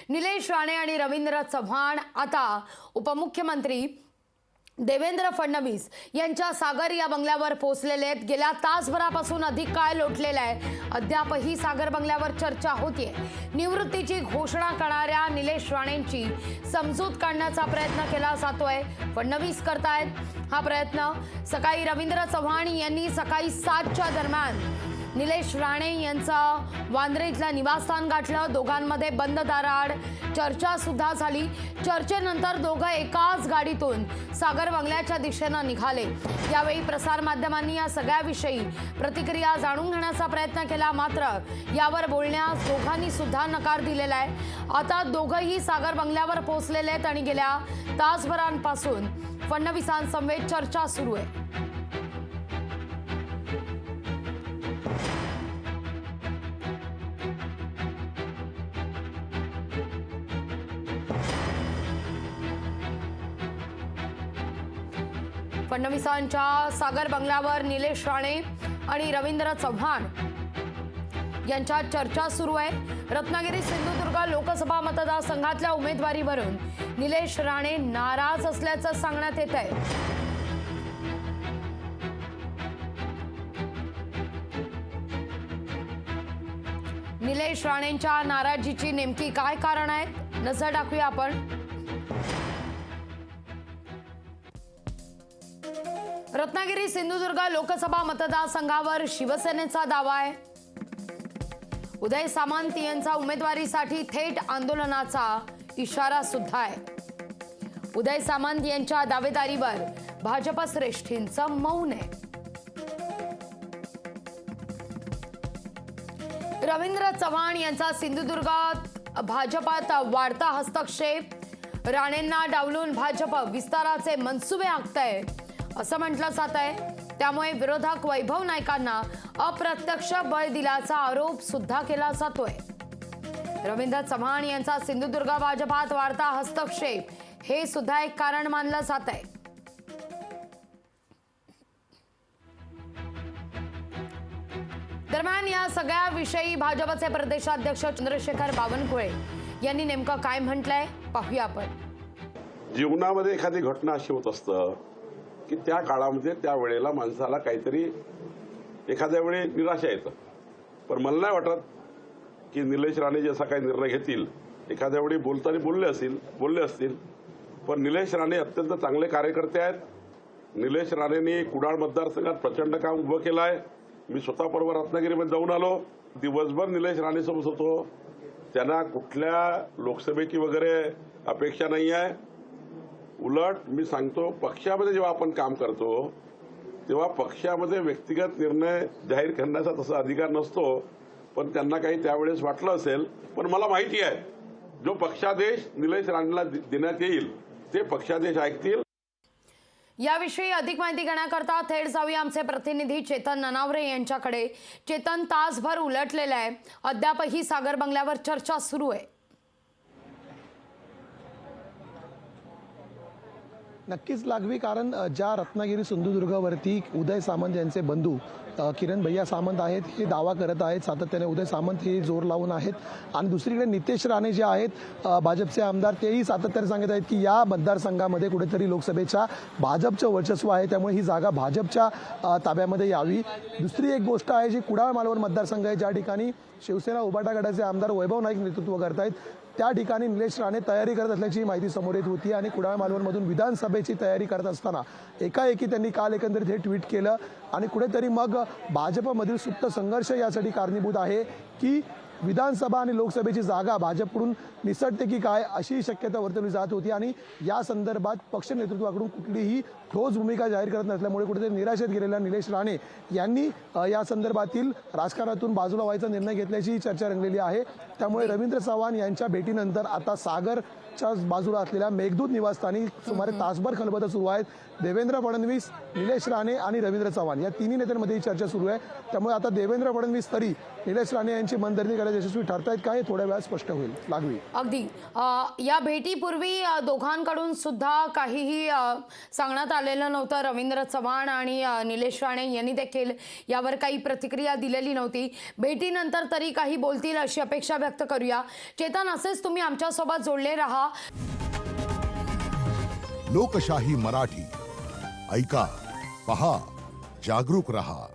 निलेश राणे आणि रवींद्र चव्हाण आता उपमुख्यमंत्री देवेंद्र फडणवीस यांच्या सागर या बंगल्यावर पोहोचलेले आहेत। गेल्या तासभरापासून अधिक काळ लोटलेला आहे। अद्यापही सागर बंगल्यावर चर्चा होतीये। निवृत्तीची घोषणा करणाऱ्या निलेश राणेंची समजूत काढण्याचा प्रयत्न केला जातोय। फडणवीस करतायत हा प्रयत्न। सकाळी रवींद्र चव्हाण यांनी सकाळी 7च्या दरम्यान निलेश राणे यांचं वांद्रे निवासस्थान गाठलं। दोघांमध्ये बंद दाराआड चर्चा सुद्धा झाली। चर्चेनंतर दोघं एकाच गाडीतून सागर बंगल्याच्या दिशेनं निघाले। यावेळी प्रसार माध्यमांनी या सगळ्याविषयी प्रतिक्रिया जाणून घेण्याचा प्रयत्न केला, मात्र यावर बोलण्यास दोघांनी सुद्धा नकार दिलेला आहे। आता दोघंही सागर बंगल्यावर पोहोचलेले आहेत आणि गेल्या तासभरांपासून फडणवीसांसमवेत चर्चा सुरू आहे। फडणवीसांच्या सागर बंगल्यावर निलेश राणे आणि रवींद्र चव्हाण यांच्यात चर्चा सुरू आहे। रत्नागिरी सिंधुदुर्ग लोकसभा मतदारसंघातल्या उमेदवारीवरून निलेश राणे नाराज असल्याचं सांगण्यात येत आहे। निलेश राणेंच्या नाराजीची नेमकी काय कारण आहेत, नजर टाकूया आपण। रत्नागिरी सिंधुदुर्ग लोकसभा मतदारसंघावर शिवसेनेचा दावा आहे। उदय सामंत यांचा उमेदवारीसाठी थेट आंदोलनाचा इशारा सुद्धा आहे। उदय सामंत यांच्या दावेदारीवर भाजप श्रेष्ठींचं मौन आहे। रवींद्र चव्हाण यांचा सिंधुदुर्गात भाजपात वाढता हस्तक्षेप। राणेंना डावलून भाजप विस्ताराचे मनसुबे आखतंय असं म्हटलं जात आहे। त्यामुळे विरोधक वैभव नाईकांना अप्रत्यक्ष बळ दिल्याचा आरोप सुद्धा केला जातोय। रवींद्र चव्हाण यांचा सिंधुदुर्ग भाजपात वाढता हस्तक्षेप हे सुद्धा एक कारण मानलं जात आहे। दरम्यान या सगळ्या विषयी भाजपचे प्रदेशाध्यक्ष चंद्रशेखर बावनकुळे यांनी नेमकं काय म्हटलंय पाहूया आपण। जीवनामध्ये एखादी घटना अशी होत असतं की त्या काळामध्ये त्या वेळेला माणसाला काहीतरी एखाद्या वेळी निराशा येतं, पण मला नाही वाटत की निलेश राणे जसा काही निर्णय घेतील, एखाद्या वेळी बोलताना बोलले असतील, पण निलेश राणे अत्यंत चांगले कार्यकर्ते आहेत। निलेश राणेंनी कुडाळ मतदारसंघात प्रचंड काम उभं केलं आहे। मी स्वतः परवा रत्नागिरीमध्ये जाऊन आलो, दिवसभर निलेश राणेसोबत होतो। त्यांना कुठल्या लोकसभेची वगैरे अपेक्षा नाही आहे। उलट मी सांगतो, पक्षामध्ये जेव्हा आपण काम करतो तेव्हा पक्षामध्ये व्यक्तिगत निर्णय जाहीर करण्याचा तसा अधिकार नसतो, पण त्यांना काही त्यावेळेस वाटलं असेल। पण मला माहिती आहे जो पक्षादेश निलेश राणेला देण्यात येईल ते पक्षादेश ऐकतील। याविषयी अधिक माहिती घेण्याकरता थेट जाऊया आमचे प्रतिनिधी चेतन ननावरे यांच्याकडे। चेतन, तासभर उलटलेला आहे, अद्यापही सागर बंगल्यावर चर्चा सुरू आहे। नक्कीच लागवी, कारण ज्या रत्नागिरी सिंधुदुर्गावरती उदय सामंत यांचे बंधू किरण भैया सामंत आहेत हे दावा करत आहेत, सातत्याने उदय सामंत हे जोर लावून आहेत। आणि दुसरीकडे नितेश राणे जे आहेत भाजपचे आमदार, तेही सातत्याने सांगत आहेत की या मतदारसंघामध्ये कुठेतरी लोकसभेच्या भाजपचं वर्चस्व आहे, त्यामुळे ही जागा भाजपच्या ताब्यामध्ये यावी। दुसरी एक गोष्ट आहे जी कुडाळ मालवण मतदारसंघ आहे, ज्या ठिकाणी शिवसेना उभाटा गटाचे आमदार वैभव नाईक नेतृत्व करत आहेत, त्या ठिकाणी निलेश राणे तयारी करत असल्याची माहिती समोर येत होती। आणि कुडाळ मालवणमधून विधानसभेची तयारी करत असताना एकाएकी त्यांनी काल एकंदरीत हे ट्विट केलं आणि कुठेतरी मग भाजपमधील सुप्त संघर्ष यासाठी कारणीभूत आहे की विधानसभा आणि लोकसभेची जागा भाजपकडून निसटते की काय अशी शक्यता वर्तवली जात होती। आणि या संदर्भात पक्ष नेतृत्वाकडून कुठलीही ठोस भूमिका जाहीर करत नसल्यामुळे कुठेतरी निराशेत गेलेल्या निलेश राणे यांनी या संदर्भातील राजकारणातून बाजूला व्हायचा निर्णय घेतल्याची चर्चा रंगलेली आहे। त्यामुळे रवींद्र चव्हाण यांच्या भेटीनंतर आता सागरच्या बाजूला असलेल्या मेघदूत निवासस्थानी सुमारे तासभर खलबतं सुरू आहेत। देवेंद्र फडणवीस, निलेश राणे आणि रवींद्र चव्हाण या तिन्ही नेत्यांमध्ये ही चर्चा सुरू आहे। त्यामुळे आता देवेंद्र फडणवीस तरी निलेश राणे यांची मनधरणी करायला यशस्वी ठरतायत का हे थोड्या वेळात स्पष्ट होईल. लागवी. अगदी या भेटीपूर्वी दोघांकडून सुद्धा काहीही सांगण्यात आलेलं नव्हतं. रवींद्र चव्हाण आणि निलेश राणे यांनी देखील यावर काही प्रतिक्रिया दिलेली नव्हती. भेटीनंतर तरी काही बोलतील अशी अपेक्षा व्यक्त करूया. चेतन, असेच तुम्ही आमच्यासोबत जोडले रहा. लोकशाही मराठी ऐका, पहा, जागरूक रहा.